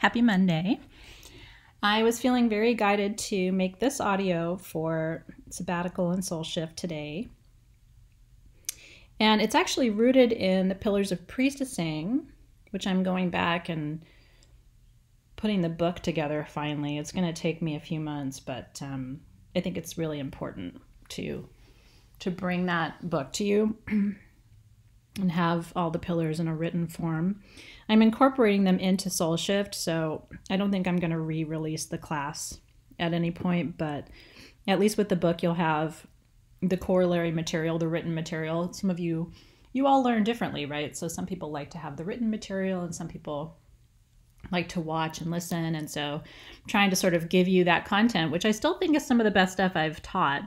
Happy Monday. I was feeling very guided to make this audio for sabbatical and soul shift today. And it's actually rooted in the pillars of priestessing, which I'm going back and putting the book together finally. It's going to take me a few months, but I think it's really important to bring that book to you and have all the pillars in a written form. I'm incorporating them into Soul Shift, so I don't think I'm going to re-release the class at any point, but at least with the book you'll have the corollary material, the written material. Some of you all learn differently, right? So some people like to have the written material and some people like to watch and listen, and so I'm trying to sort of give you that content, which I still think is some of the best stuff I've taught.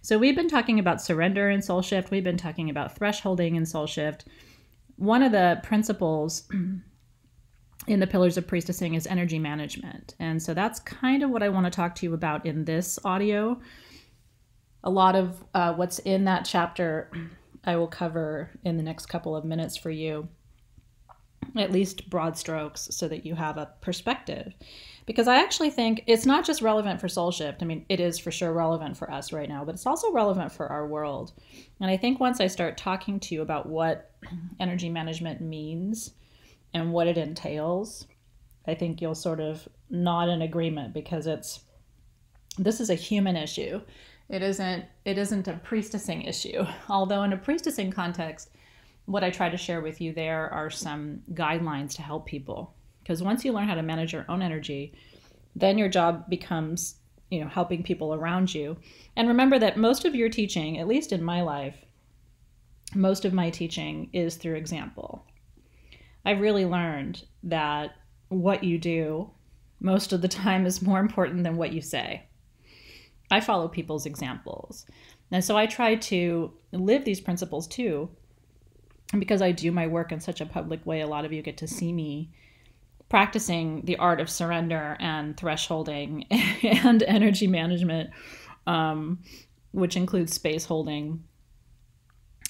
So we've been talking about surrender in Soul Shift. We've been talking about thresholding in Soul Shift. One of the principles in the pillars of priestessing is energy management. And so that's kind of what I want to talk to you about in this audio. A lot of what's in that chapter I will cover in the next couple of minutes for you, at least broad strokes, so that you have a perspective. Because I actually think it's not just relevant for Soul Shift. I mean, it is for sure relevant for us right now, but it's also relevant for our world. And I think once I start talking to you about what energy management means and what it entails, I think you'll sort of nod in agreement, because this is a human issue. It isn't a priestessing issue. Although in a priestessing context, what I try to share with you there are some guidelines to help people. Because once you learn how to manage your own energy, then your job becomes, helping people around you. And remember that most of your teaching, at least in my life, most of my teaching is through example. I've really learned that what you do most of the time is more important than what you say. I follow people's examples. And so I try to live these principles too. And because I do my work in such a public way, a lot of you get to see me practicing the art of surrender and thresholding and energy management, which includes space holding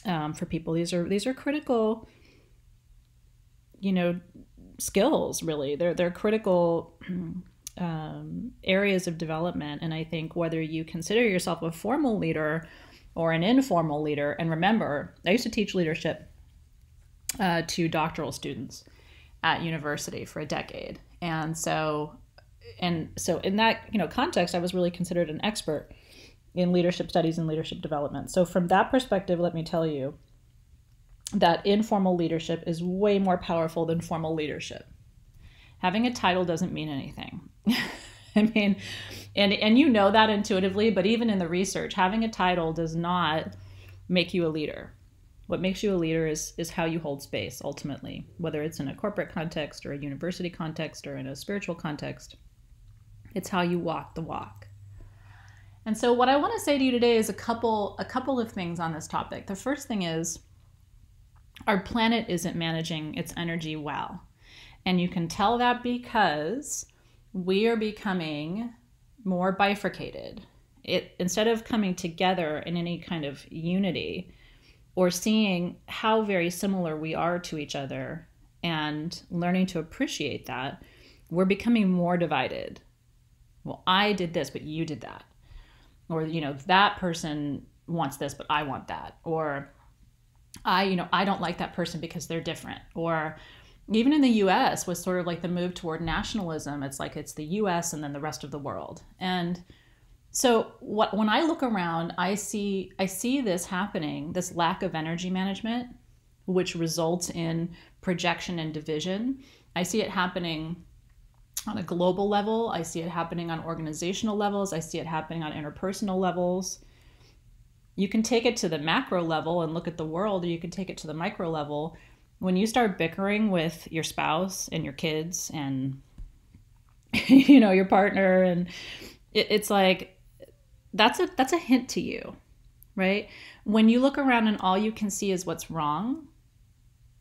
for people. These are critical, skills, really. They're critical areas of development. And I think whether you consider yourself a formal leader or an informal leader, and remember, I used to teach leadership to doctoral students at university for a decade. And so in that, context, I was really considered an expert in leadership studies and leadership development. So from that perspective, let me tell you that informal leadership is way more powerful than formal leadership. Having a title doesn't mean anything. I mean, and you know that intuitively, but even in the research, having a title does not make you a leader. What makes you a leader is how you hold space, ultimately, whether it's in a corporate context or a university context or in a spiritual context. It's how you walk the walk. And so what I want to say to you today is a couple of things on this topic. The first thing is our planet isn't managing its energy well. And you can tell that because we are becoming more bifurcated. Instead of coming together in any kind of unity, or seeing how very similar we are to each other and learning to appreciate that, we're becoming more divided. Well, I did this, but you did that. Or, that person wants this, but I want that. Or I don't like that person because they're different. Or even in the US was sort of like the move toward nationalism. It's like it's the US and then the rest of the world. And so when I look around, I see this happening, this lack of energy management, which results in projection and division. I see it happening on a global level. I see it happening on organizational levels. I see it happening on interpersonal levels. You can take it to the macro level and look at the world, or you can take it to the micro level. When you start bickering with your spouse and your kids and, your partner, and it's like, that's a hint to you, right? When you look around and all you can see is what's wrong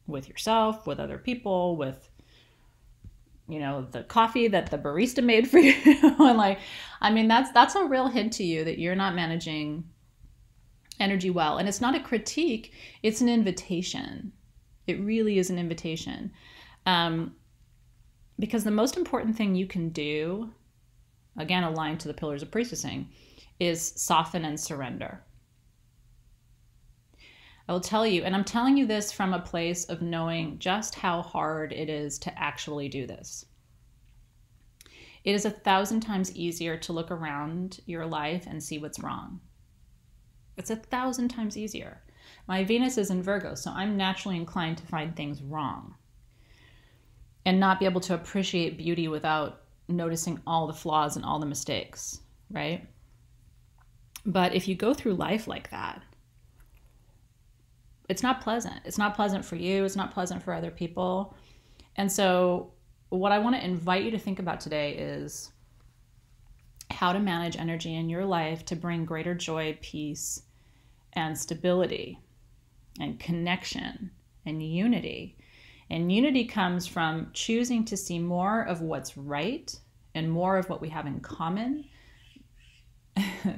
with yourself, with other people, with, the coffee that the barista made for you. And that's a real hint to you that you're not managing energy well. And it's not a critique, it's an invitation. It really is an invitation. Because the most important thing you can do, again, aligned to the pillars of priestessing, is soften and surrender. I will tell you, and I'm telling you this from a place of knowing just how hard it is to actually do this. It is 1,000 times easier to look around your life and see what's wrong. It's 1,000 times easier. My Venus is in Virgo, so I'm naturally inclined to find things wrong and not be able to appreciate beauty without noticing all the flaws and all the mistakes, right? But if you go through life like that, it's not pleasant. It's not pleasant for you. It's not pleasant for other people. And so what I want to invite you to think about today is how to manage energy in your life to bring greater joy, peace, and stability, and connection, and unity. And unity comes from choosing to see more of what's right and more of what we have in common.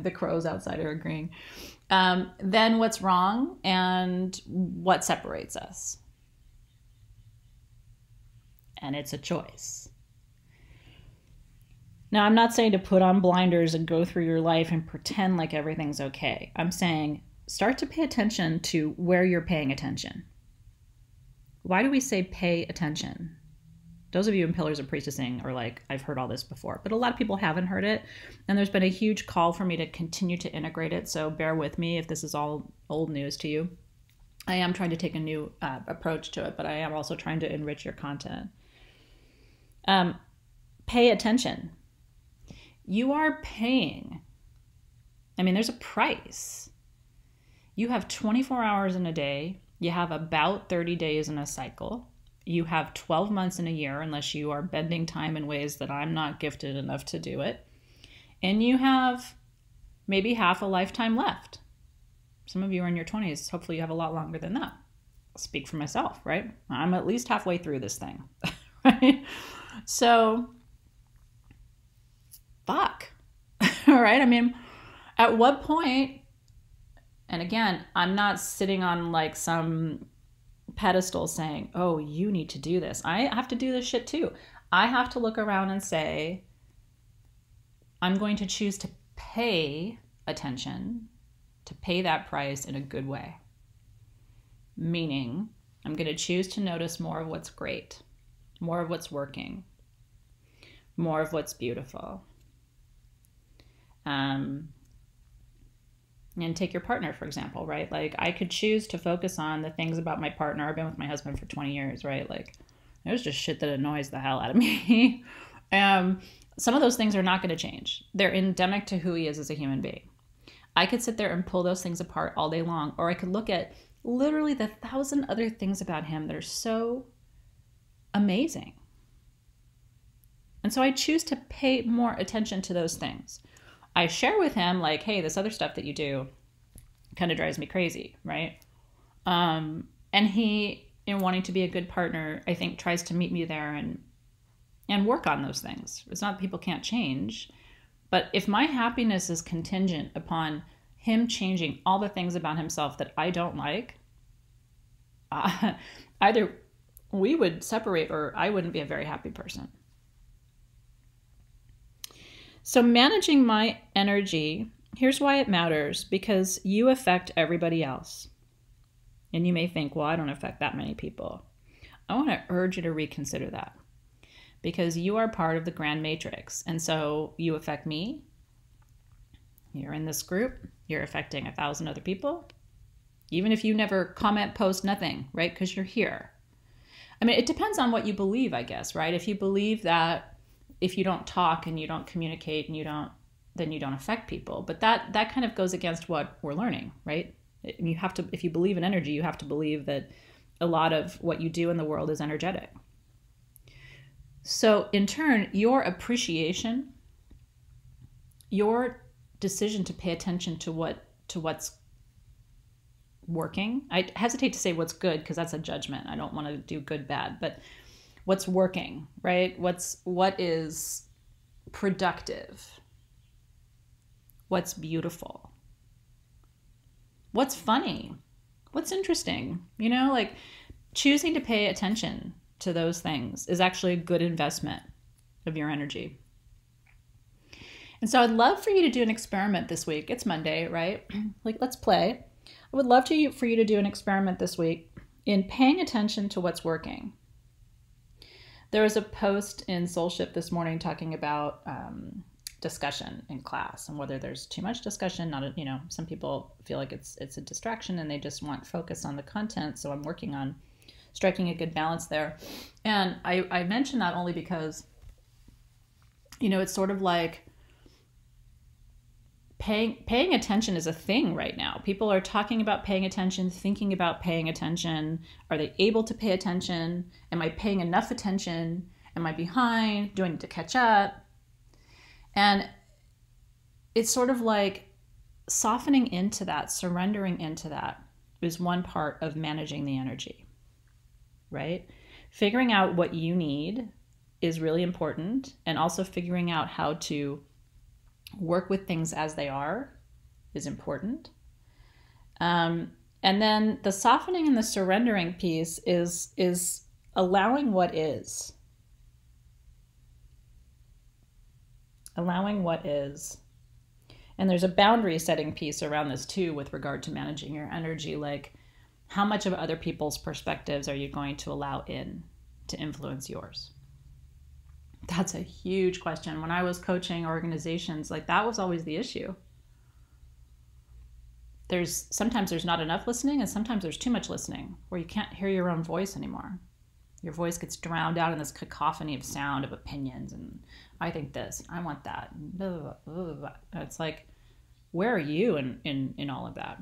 The crows outside are agreeing. Then what's wrong and what separates us. And it's a choice. Now, I'm not saying to put on blinders and go through your life and pretend like everything's okay. I'm saying start to pay attention to where you're paying attention. Why do we say pay attention? Those of you in Pillars of Priestessing are like, I've heard all this before, but a lot of people haven't heard it. And there's been a huge call for me to continue to integrate it. So bear with me if this is all old news to you. I am trying to take a new approach to it, but I am also trying to enrich your content. Pay attention. You are paying. I mean, there's a price. You have 24 hours in a day. You have about 30 days in a cycle. You have 12 months in a year, unless you are bending time in ways that I'm not gifted enough to do it. And you have maybe half a lifetime left. Some of you are in your 20s. Hopefully you have a lot longer than that. I'll speak for myself, right? I'm at least halfway through this thing, right? So, fuck, all right? I mean, at what point, and again, I'm not sitting on like some pedestal saying, oh, you need to do this. I have to do this shit too. I have to look around and say, I'm going to choose to pay attention, to pay that price in a good way. Meaning, I'm going to choose to notice more of what's great, more of what's working, more of what's beautiful. And take your partner, for example, right? Like I could choose to focus on the things about my partner. I've been with my husband for 20 years, right? Like there's just shit that annoys the hell out of me. Some of those things are not going to change. They're endemic to who he is as a human being. I could sit there and pull those things apart all day long, or I could look at literally the 1,000 other things about him that are so amazing. And so I choose to pay more attention to those things. I share with him like, hey, this other stuff that you do kind of drives me crazy, right? And he, in wanting to be a good partner, I think tries to meet me there and work on those things. It's not that people can't change, but if my happiness is contingent upon him changing all the things about himself that I don't like, either we would separate or I wouldn't be a very happy person. So managing my energy, here's why it matters, because you affect everybody else. And you may think, well, I don't affect that many people. I want to urge you to reconsider that, because you are part of the grand matrix. And so you affect me. You're in this group. You're affecting 1,000 other people. Even if you never comment, post, nothing, right? Because you're here. I mean, it depends on what you believe, I guess, right? If you believe that if you don't talk and you don't communicate and then you don't affect people. But that kind of goes against what we're learning, right? You have to, if you believe in energy, you have to believe that a lot of what you do in the world is energetic. So in turn, your appreciation, your decision to pay attention to what's working. I hesitate to say what's good because that's a judgment. I don't want to do good, bad, but what's working, right? What is productive? What's beautiful? What's funny? What's interesting? Like choosing to pay attention to those things is actually a good investment of your energy. And so I'd love for you to do an experiment this week. It's Monday, right? Like, let's play. I would love for you to do an experiment this week in paying attention to what's working. There was a post in Soulship this morning talking about discussion in class and whether there's too much discussion. Some people feel like it's a distraction and they just want focus on the content. So I'm working on striking a good balance there. And I mention that only because, it's sort of like paying attention is a thing right now. People are talking about paying attention, thinking about paying attention. Are they able to pay attention? Am I paying enough attention? Am I behind? Do I need to catch up? And it's sort of like softening into that, surrendering into that is one part of managing the energy, right? Figuring out what you need is really important, and also figuring out how to work with things as they are is important. And then the softening and the surrendering piece is allowing what is. Allowing what is. And there's a boundary setting piece around this too with regard to managing your energy. Like, how much of other people's perspectives are you going to allow in to influence yours? That's a huge question. When I was coaching organizations, like, that was always the issue. Sometimes there's not enough listening, and sometimes there's too much listening where you can't hear your own voice anymore. Your voice gets drowned out in this cacophony of sound, of opinions, and I think this, I want that, and blah, blah, blah, blah, blah. And it's like, where are you in all of that?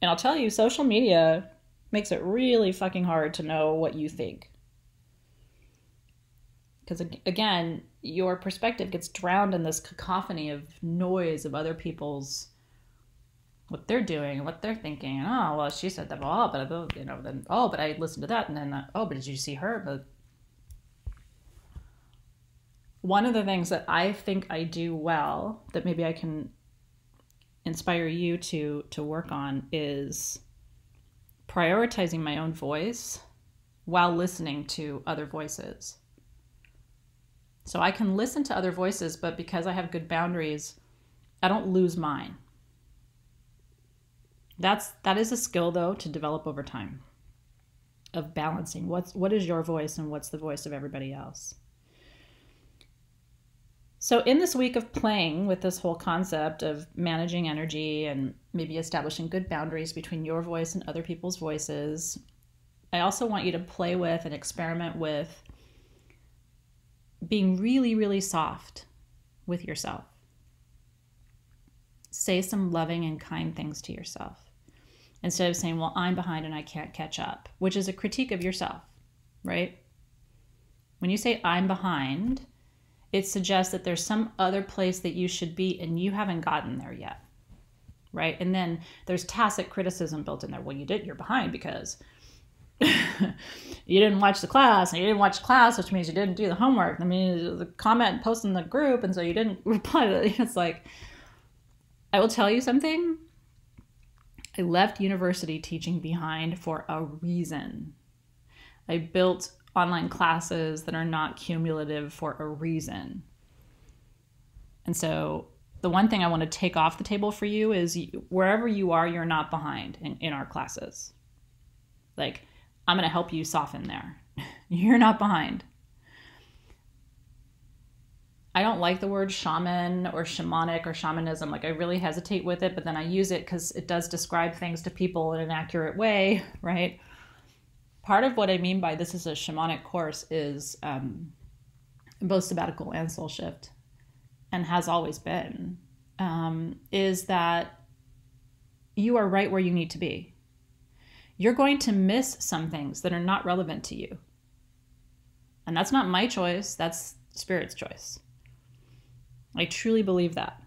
And I'll tell you, social media makes it really fucking hard to know what you think. Because again, your perspective gets drowned in this cacophony of noise of other people's, what they're doing and what they're thinking. And, oh, well, she said that, but I listened to that, and then, but did you see her? But one of the things that I think I do well, that maybe I can inspire you to work on, is prioritizing my own voice while listening to other voices. So I can listen to other voices, but because I have good boundaries, I don't lose mine. That is a skill, though, to develop over time, of balancing what is your voice and what's the voice of everybody else. So in this week of playing with this whole concept of managing energy and maybe establishing good boundaries between your voice and other people's voices, I also want you to play with and experiment with being really, really soft with yourself. Say some loving and kind things to yourself instead of saying, well, I'm behind and I can't catch up, which is a critique of yourself, right? When you say I'm behind, it suggests that there's some other place that you should be and you haven't gotten there yet, right? And then there's tacit criticism built in there. Well, you're behind because you didn't watch the class, and you didn't watch the class, which means you didn't do the homework. I mean, the comment post in the group, and so you didn't reply to it. It's like, I will tell you something. I left university teaching behind for a reason. I built online classes that are not cumulative for a reason. And so the one thing I want to take off the table for you is, wherever you are, you're not behind in our classes. Like, I'm going to help you soften there. You're not behind. I don't like the word shaman or shamanic or shamanism. Like, I really hesitate with it, but then I use it because it does describe things to people in an accurate way, right? Part of what I mean by this is a shamanic course is both sabbatical and soul shift, and has always been, is that you are right where you need to be. You're going to miss some things that are not relevant to you. And that's not my choice, that's Spirit's choice. I truly believe that.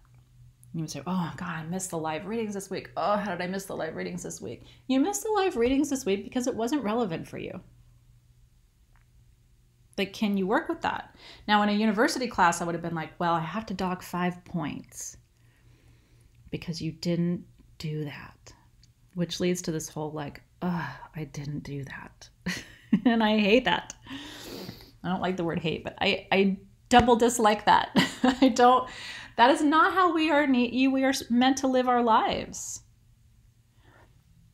You would say, oh God, I missed the live readings this week. Oh, how did I miss the live readings this week? You missed the live readings this week because it wasn't relevant for you. Like, can you work with that? Now, in a university class, I would have been like, well, I have to dock 5 points because you didn't do that. Which leads to this whole like, I didn't do that. And I hate that. I don't like the word hate, but I double dislike that. That is not how we are meant to live our lives.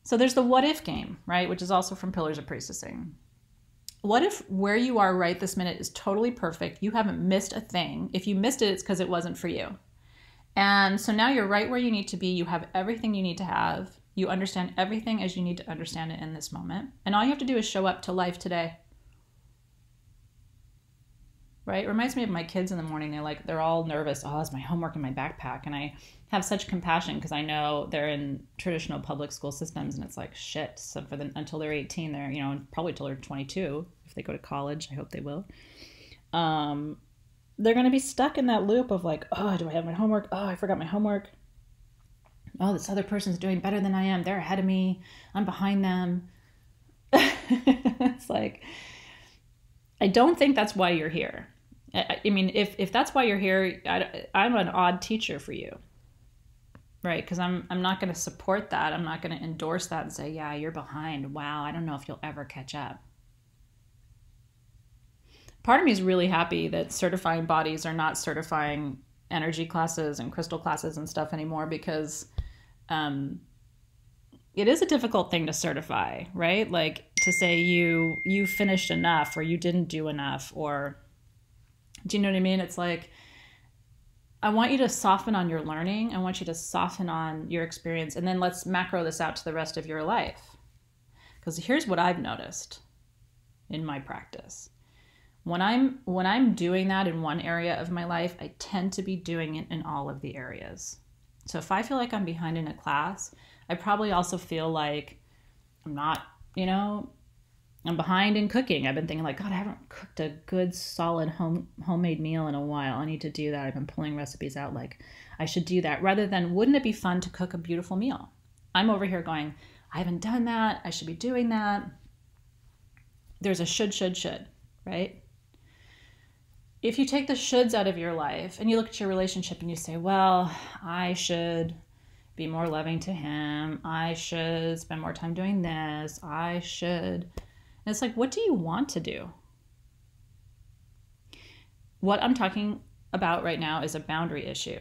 So there's the what if game, right? Which is also from Pillars of Priestessing. What if where you are right this minute is totally perfect? You haven't missed a thing. If you missed it, it's because it wasn't for you. And so now you're right where you need to be. You have everything you need to have. You understand everything as you need to understand it in this moment. And all you have to do is show up to life today. Right? It reminds me of my kids in the morning. They're all nervous. Oh, is my homework in my backpack? And I have such compassion because I know they're in traditional public school systems and it's like shit. So for them until they're 18, they're, probably till they're 22, if they go to college, I hope they will. They're going to be stuck in that loop of like, oh, do I have my homework? Oh, I forgot my homework. Oh, this other person's doing better than I am. They're ahead of me. I'm behind them. It's like, I don't think that's why you're here. I mean, if that's why you're here, I'm an odd teacher for you, right? Because I'm not going to support that. I'm not going to endorse that and say, yeah, you're behind. Wow, I don't know if you'll ever catch up. Part of me is really happy that certifying bodies are not certifying energy classes and crystal classes and stuff anymore because it is a difficult thing to certify, right? Like to say you finished enough or you didn't do enough, or do you know what I mean? It's like, I want you to soften on your learning. I want you to soften on your experience. And then let's macro this out to the rest of your life. Because here's what I've noticed in my practice. When I'm doing that in one area of my life, I tend to be doing it in all of the areas. So if I feel like I'm behind in a class, I probably also feel like I'm not, I'm behind in cooking. I've been thinking like, God, I haven't cooked a good, solid homemade meal in a while. I need to do that. I've been pulling recipes out like I should do that. Rather than, wouldn't it be fun to cook a beautiful meal? I'm over here going, I haven't done that. I should be doing that. There's a should, right? If you take the shoulds out of your life and you look at your relationship and you say, well, I should be more loving to him. I should spend more time doing this. I should... And it's like, what do you want to do? What I'm talking about right now is a boundary issue.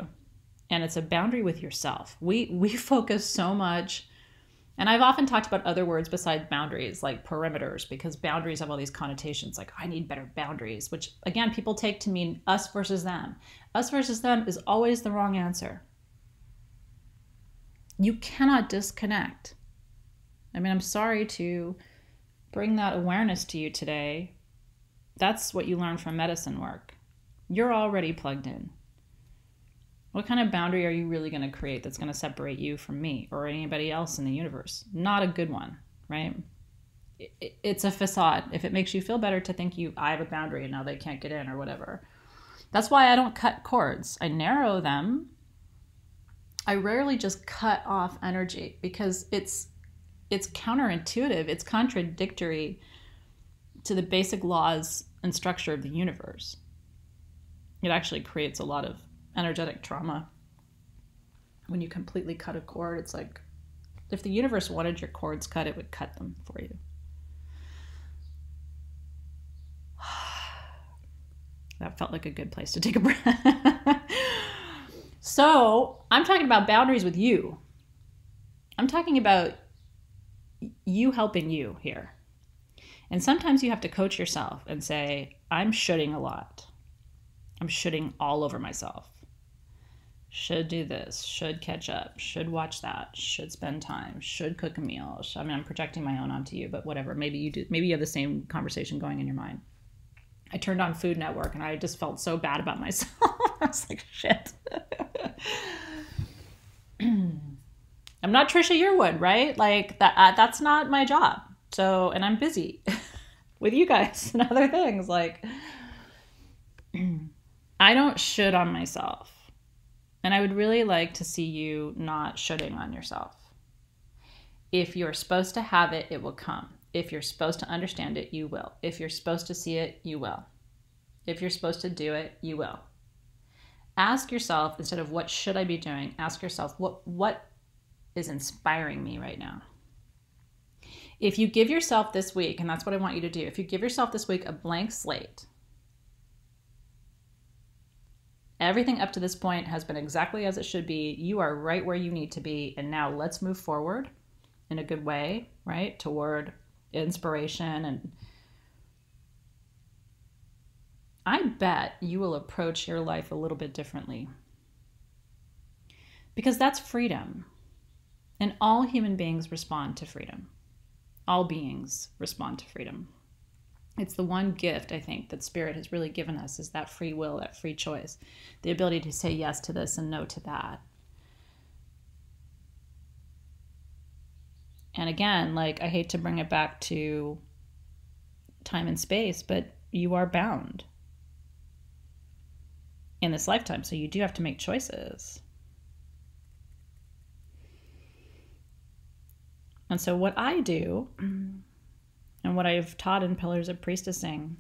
And it's a boundary with yourself. We focus so much, and I've often talked about other words besides boundaries, like perimeters, because boundaries have all these connotations, like I need better boundaries, which again, people take to mean us versus them. Us versus them is always the wrong answer. You cannot disconnect. I mean, I'm sorry to bring that awareness to you today. That's what you learn from medicine work. You're already plugged in. What kind of boundary are you really going to create that's going to separate you from me or anybody else in the universe? Not a good one, right? It's a facade. If it makes you feel better to think I have a boundary and now they can't get in or whatever. That's why I don't cut cords. I narrow them. I rarely just cut off energy because it's counterintuitive. It's contradictory to the basic laws and structure of the universe. It actually creates a lot of energetic trauma when you completely cut a cord. It's like if the universe wanted your cords cut, it would cut them for you. That felt like a good place to take a breath. So I'm talking about boundaries with you. I'm talking about you helping you here. And sometimes you have to coach yourself and say, I'm shoulding a lot. I'm shoulding all over myself. Should do this, should catch up, should watch that, should spend time, should cook a meal. I mean, I'm projecting my own onto you, but whatever. Maybe you do. Maybe you have the same conversation going in your mind. I turned on Food Network and I just felt so bad about myself. I was like, shit. I'm not Trisha Yearwood, right? Like that's not my job. So, and I'm busy with you guys and other things. Like, I don't should on myself. And I would really like to see you not shoulding on yourself. If you're supposed to have it, it will come. If you're supposed to understand it, you will. If you're supposed to see it, you will. If you're supposed to do it, you will. Ask yourself, instead of what should I be doing, ask yourself, what is inspiring me right now? If you give yourself this week, and that's what I want you to do, if you give yourself this week a blank slate, everything up to this point has been exactly as it should be. You are right where you need to be. And now let's move forward in a good way, right? Toward inspiration. And I bet you will approach your life a little bit differently. Because that's freedom. And all human beings respond to freedom. All beings respond to freedom. It's the one gift, I think, that Spirit has really given us, is that free will, that free choice, the ability to say yes to this and no to that. And again, like, I hate to bring it back to time and space, but you are bound in this lifetime, so you do have to make choices. And so what I do, and what I've taught in Pillars of Priestessing,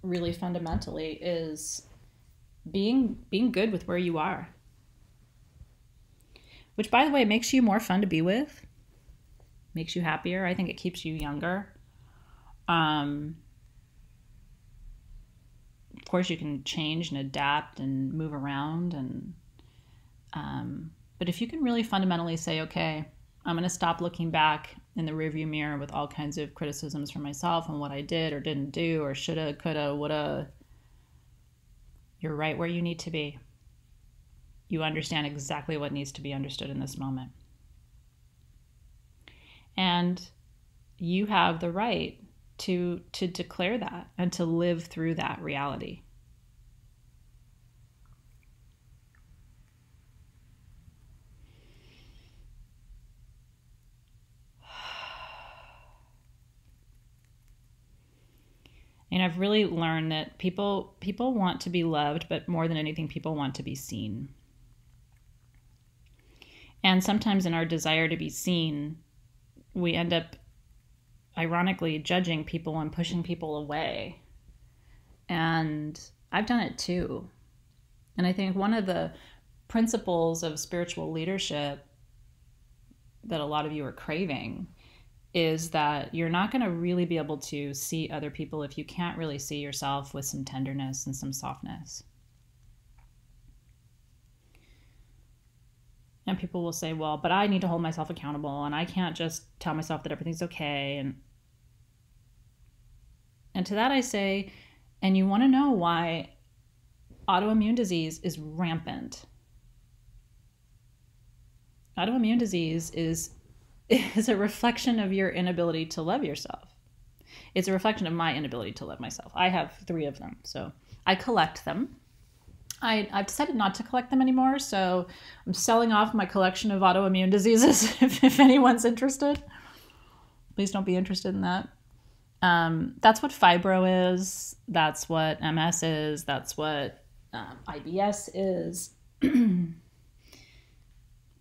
really fundamentally, is being good with where you are. Which, by the way, makes you more fun to be with. Makes you happier. I think it keeps you younger. Of course, you can change and adapt and move around. But if you can really fundamentally say, okay, I'm going to stop looking back in the rearview mirror with all kinds of criticisms for myself and what I did or didn't do or shoulda, coulda, woulda. You're right where you need to be. You understand exactly what needs to be understood in this moment. And you have the right to declare that and to live through that reality. And I've really learned that people want to be loved, but more than anything, people want to be seen. And sometimes in our desire to be seen, we end up, ironically, judging people and pushing people away. And I've done it too. And I think one of the principles of spiritual leadership that a lot of you are craving is that you're not going to really be able to see other people if you can't really see yourself with some tenderness and some softness. And people will say, well, but I need to hold myself accountable and I can't just tell myself that everything's okay. And to that I say, and you want to know why autoimmune disease is rampant. Autoimmune disease is a reflection of your inability to love yourself. It's a reflection of my inability to love myself. I have 3 of them, so I collect them. I've decided not to collect them anymore, so I'm selling off my collection of autoimmune diseases if anyone's interested. Please don't be interested in that. That's what fibro is. That's what MS is. That's what IBS is.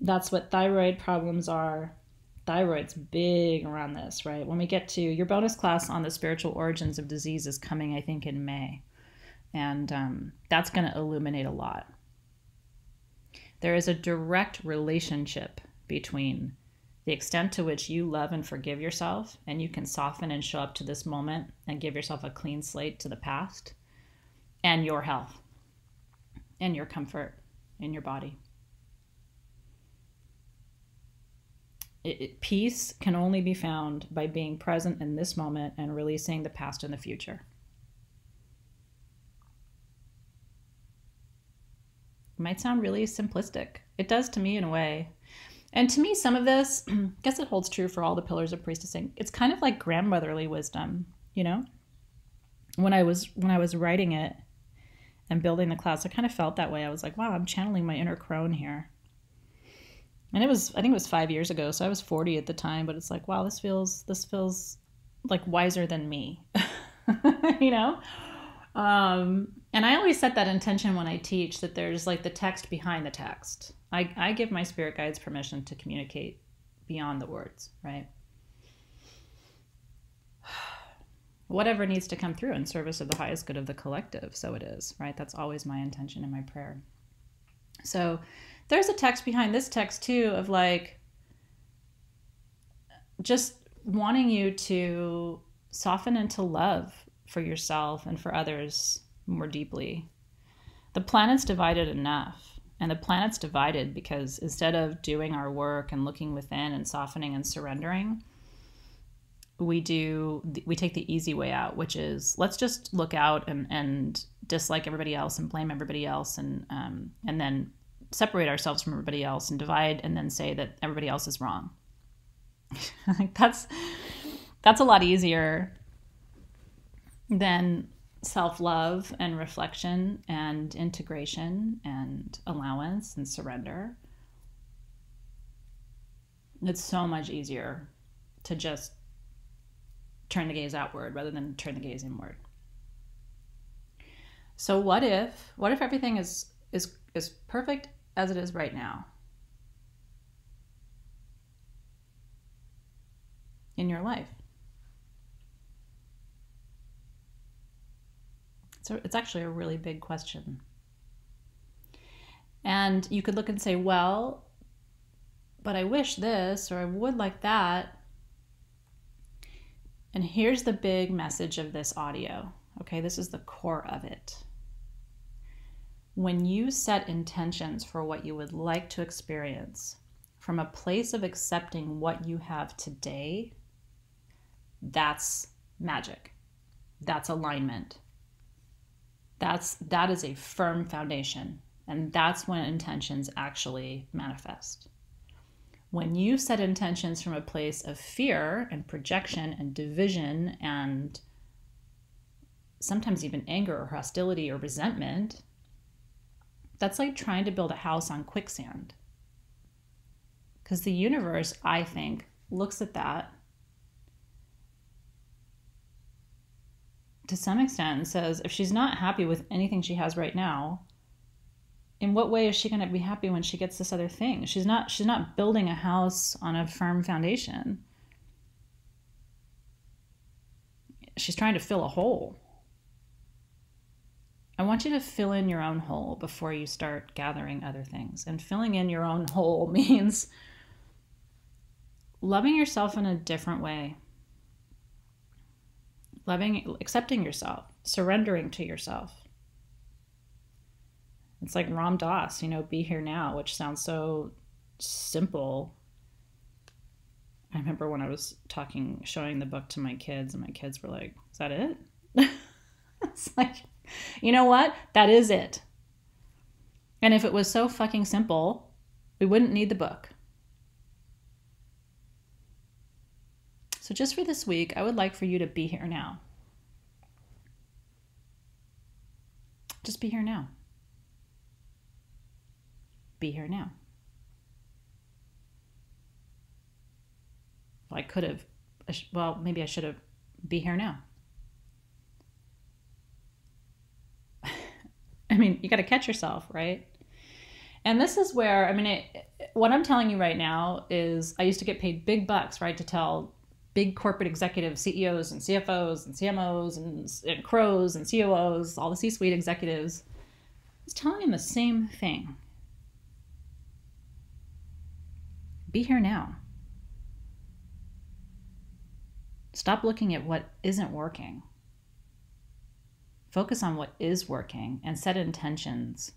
That's what thyroid problems are. Thyroid's big around this, right? When we get to your bonus class on the spiritual origins of disease is coming, I think, in May. And that's going to illuminate a lot. There is a direct relationship between the extent to which you love and forgive yourself, and you can soften and show up to this moment and give yourself a clean slate to the past, and your health, and your comfort in your body. Peace can only be found by being present in this moment and releasing the past and the future. It might sound really simplistic. It does to me in a way. And to me, some of this, I guess it holds true for all the pillars of priestessing. It's kind of like grandmotherly wisdom, you know? When I was writing it and building the class, I kind of felt that way. I was like, wow, I'm channeling my inner crone here. And I think it was 5 years ago, so I was 40 at the time, but it's like, wow, this feels like wiser than me, you know? And I always set that intention when I teach, that there's like the text behind the text. I give my spirit guides permission to communicate beyond the words, right? Whatever needs to come through in service of the highest good of the collective, so it is, right? That's always my intention in my prayer. So there's a text behind this text too of like, just wanting you to soften into love for yourself and for others more deeply. The planet's divided enough, and the planet's divided because instead of doing our work and looking within and softening and surrendering, we take the easy way out, which is let's just look out and dislike everybody else and blame everybody else and then separate ourselves from everybody else and divide and then say that everybody else is wrong. That's a lot easier than self-love and reflection and integration and allowance and surrender. It's so much easier to just turn the gaze outward rather than turn the gaze inward. So what if everything is perfect as it is right now in your life? So it's actually a really big question. And you could look and say, well, but I wish this, or I would like that. And here's the big message of this audio. Okay, this is the core of it. When you set intentions for what you would like to experience from a place of accepting what you have today, that's magic. That's alignment. That is a firm foundation, and that's when intentions actually manifest. When you set intentions from a place of fear and projection and division and sometimes even anger or hostility or resentment, that's like trying to build a house on quicksand. Because the universe, I think, looks at that to some extent and says, if she's not happy with anything she has right now, in what way is she going to be happy when she gets this other thing? She's not building a house on a firm foundation. She's trying to fill a hole. I want you to fill in your own hole before you start gathering other things. And filling in your own hole means loving yourself in a different way. Accepting yourself, surrendering to yourself. It's like Ram Dass, be here now, which sounds so simple. I remember when I was showing the book to my kids, and my kids were like, is that it? It's like, you know what? That is it. And if it was so fucking simple, we wouldn't need the book. So just for this week, I would like for you to be here now. Just be here now. Be here now. Well, I could have, maybe I should have. Be here now. I mean, you got to catch yourself, right? And this is where, what I'm telling you right now is I used to get paid big bucks, right, to tell big corporate executives, CEOs and CFOs and CMOs and CROs and COOs, all the C-suite executives. I was telling them the same thing. Be here now. Stop looking at what isn't working. Focus on what is working and set intentions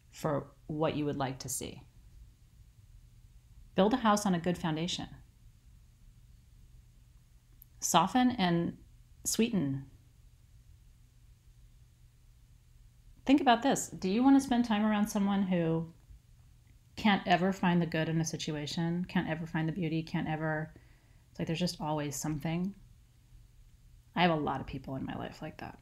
for what you would like to see. Build a house on a good foundation. Soften and sweeten. Think about this. Do you want to spend time around someone who can't ever find the good in a situation, can't ever find the beauty, it's like there's just always something? I have a lot of people in my life like that.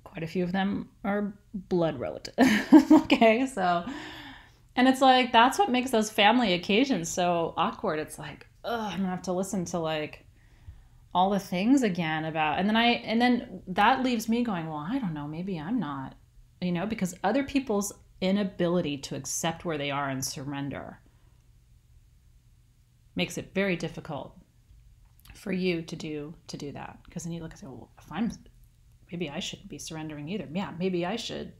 Quite a few of them are blood relatives. Okay, so, and it's like, that's what makes those family occasions so awkward. It's like, I'm gonna have to listen to like all the things again about, and then that leaves me going, well, I don't know, maybe I'm not, because other people's inability to accept where they are and surrender makes it very difficult for you to do that. Because then you look and say, well, maybe I shouldn't be surrendering either. Yeah, maybe I should.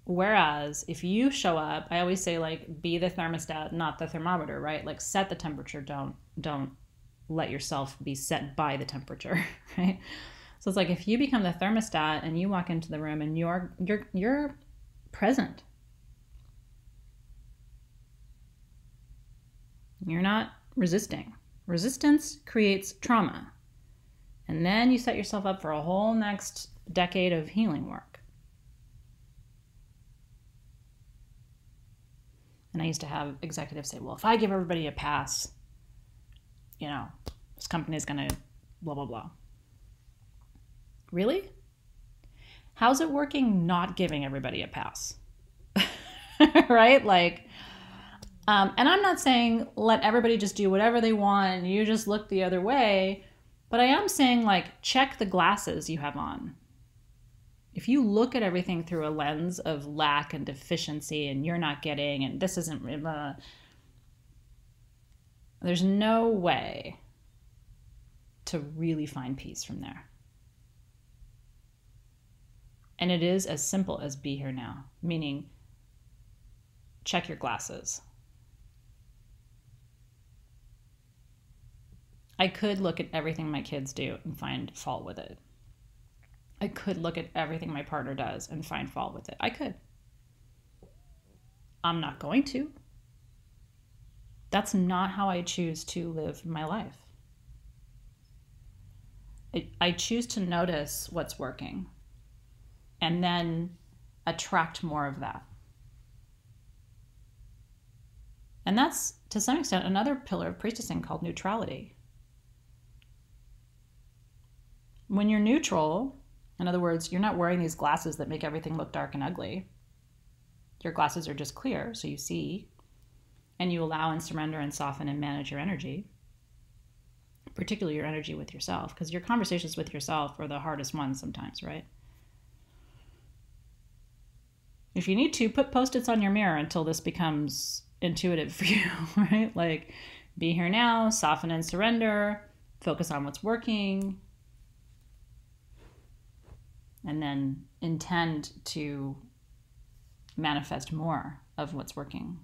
Whereas if you show up, I always say, like, be the thermostat, not the thermometer, right? Like, set the temperature. Don't let yourself be set by the temperature, right? So it's like, if you become the thermostat and you walk into the room and you're present, you're not resisting. Resistance creates trauma. And then you set yourself up for a whole next decade of healing work. And I used to have executives say, well, if I give everybody a pass, this company is going to blah, blah, blah. Really? How's it working not giving everybody a pass? Right? Like, and I'm not saying let everybody just do whatever they want and you just look the other way, but I am saying, like, check the glasses you have on. If you look at everything through a lens of lack and deficiency and you're not getting and this isn't, there's no way to really find peace from there. And it is as simple as be here now, meaning check your glasses. I could look at everything my kids do and find fault with it. I could look at everything my partner does and find fault with it. I could. I'm not going to. That's not how I choose to live my life. I choose to notice what's working and then attract more of that. And that's, to some extent, another pillar of priestessing called neutrality. When you're neutral, in other words, you're not wearing these glasses that make everything look dark and ugly. Your glasses are just clear, so you see, and you allow and surrender and soften and manage your energy, particularly your energy with yourself, because your conversations with yourself are the hardest ones sometimes, right? If you need to, put Post-its on your mirror until this becomes intuitive for you, right? Like, be here now, soften and surrender, focus on what's working, and then intend to manifest more of what's working.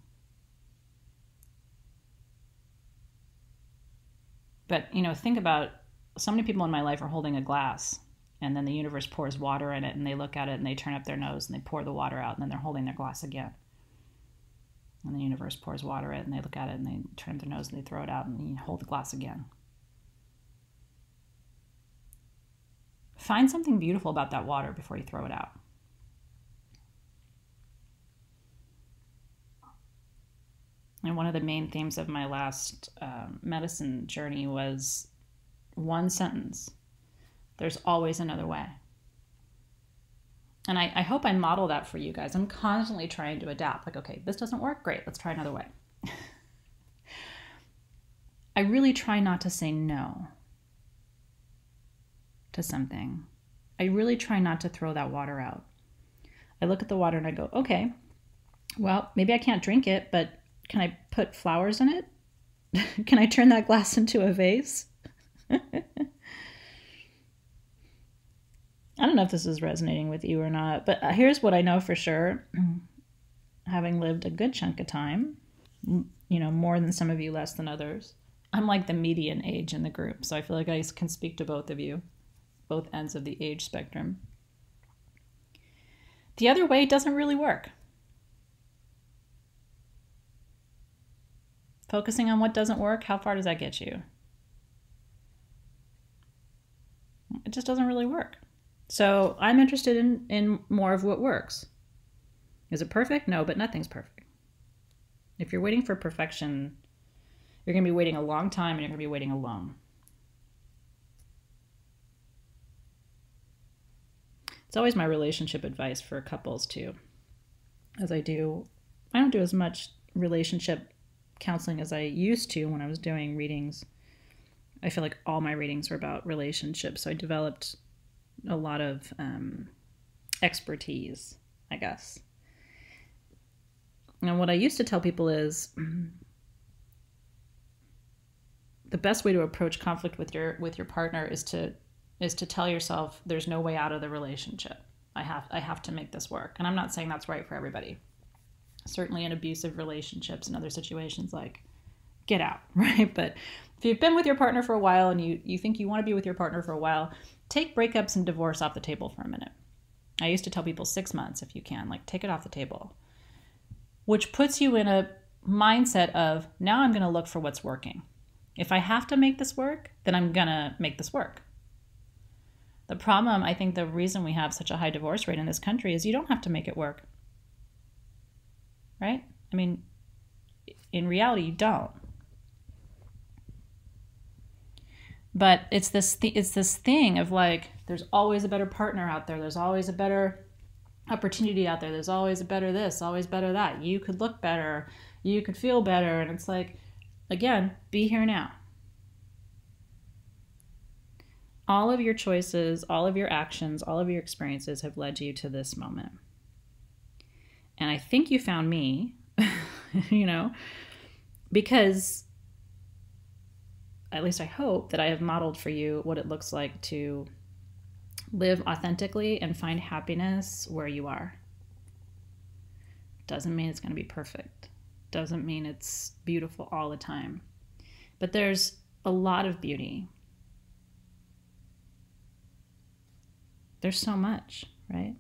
But, think about, so many people in my life are holding a glass and then the universe pours water in it and they look at it and they turn up their nose and they pour the water out and then they're holding their glass again. And the universe pours water in it and they look at it and they turn up their nose and they throw it out and you hold the glass again. Find something beautiful about that water before you throw it out. And one of the main themes of my last medicine journey was one sentence: there's always another way. And I hope I model that for you guys. I'm constantly trying to adapt. Like, okay, this doesn't work. Great, let's try another way. I really try not to say no to something. I really try not to throw that water out. I look at the water and I go, okay, well, maybe I can't drink it, but can I put flowers in it? Can I turn that glass into a vase? I don't know if this is resonating with you or not, but here's what I know for sure. Having lived a good chunk of time, more than some of you, less than others, I'm like the median age in the group. So I feel like I can speak to both of you, both ends of the age spectrum. The other way doesn't really work. Focusing on what doesn't work, how far does that get you? It just doesn't really work. So I'm interested in more of what works. Is it perfect? No, but nothing's perfect. If you're waiting for perfection, you're going to be waiting a long time and you're going to be waiting alone. It's always my relationship advice for couples too. I don't do as much relationship counseling as I used to when I was doing readings. I feel like all my readings were about relationships, so I developed a lot of expertise, I guess. And what I used to tell people is the best way to approach conflict with your partner is to tell yourself there's no way out of the relationship. I have to make this work. And I'm not saying that's right for everybody. Certainly in abusive relationships and other situations, like, get out, right? But if you've been with your partner for a while and you think you want to be with your partner for a while, take breakups and divorce off the table for a minute. I used to tell people 6 months if you can, like, take it off the table, which puts you in a mindset of, now I'm going to look for what's working. If I have to make this work, then I'm going to make this work. The problem, I think the reason we have such a high divorce rate in this country is you don't have to make it work. Right? I mean, in reality, you don't. But it's this thing of like, there's always a better partner out there. There's always a better opportunity out there. There's always a better this, always better that. You could look better. You could feel better. And it's like, again, be here now. All of your choices, all of your actions, all of your experiences have led you to this moment. And I think you found me, you know, because at least I hope that I have modeled for you what it looks like to live authentically and find happiness where you are. Doesn't mean it's going to be perfect. Doesn't mean it's beautiful all the time. But there's a lot of beauty. There's so much, right?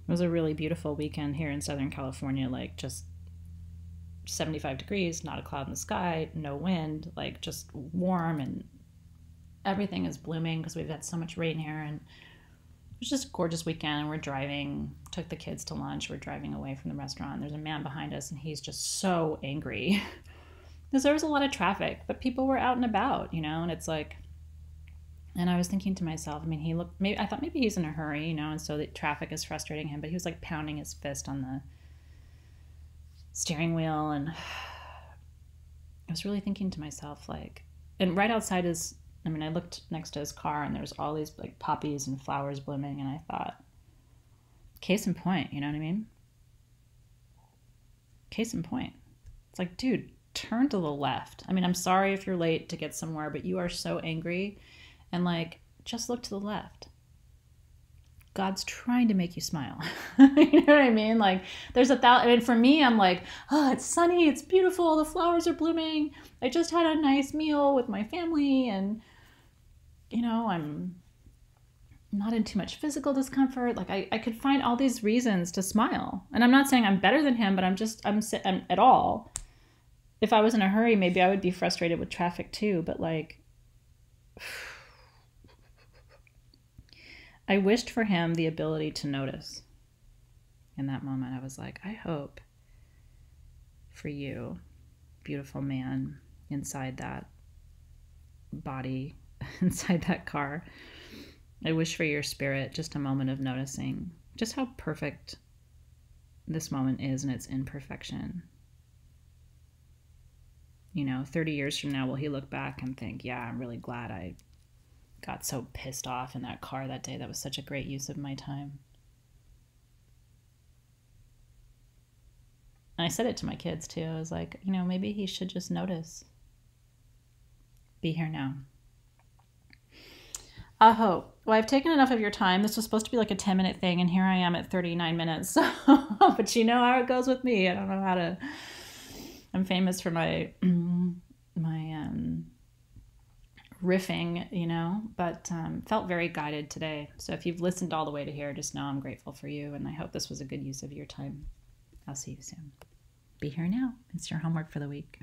It was a really beautiful weekend here in Southern California, like just 75 degrees, not a cloud in the sky, no wind, like just warm, and everything is blooming because we've had so much rain here. And it was just a gorgeous weekend. And we're driving, took the kids to lunch. We're driving away from the restaurant. There's a man behind us and he's just so angry because there was a lot of traffic, but people were out and about, you know, and it's like, and I was thinking to myself, I mean, I thought maybe he's in a hurry, you know, and so the traffic is frustrating him, but he was like pounding his fist on the steering wheel. And I was really thinking to myself, like, and right outside I looked next to his car and there's all these like poppies and flowers blooming. And I thought, case in point, you know what I mean? Case in point. It's like, dude, turn to the left. I mean, I'm sorry if you're late to get somewhere, but you are so angry. And like, just look to the left. God's trying to make you smile. You know what I mean? Like, there's for me, I'm like, oh, it's sunny, it's beautiful, the flowers are blooming. I just had a nice meal with my family, and, you know, I'm not in too much physical discomfort. Like, I could find all these reasons to smile. And I'm not saying I'm better than him, but I'm at all. If I was in a hurry, maybe I would be frustrated with traffic too, but like, I wished for him the ability to notice. In that moment, I was like, I hope for you, beautiful man, inside that body, inside that car, I wish for your spirit just a moment of noticing just how perfect this moment is in its imperfection. You know, 30 years from now, will he look back and think, yeah, I'm really glad I got so pissed off in that car that day. That was such a great use of my time. And I said it to my kids too. I was like, you know, maybe he should just notice. Be here now. I hope. Well, I've taken enough of your time. This was supposed to be like a 10-minute thing, and here I am at 39 minutes. But you know how it goes with me. I don't know how to... I'm famous for my riffing, you know, but felt very guided today. So if you've listened all the way to here, just know I'm grateful for you, and I hope this was a good use of your time. I'll see you soon. Be here now. It's your homework for the week.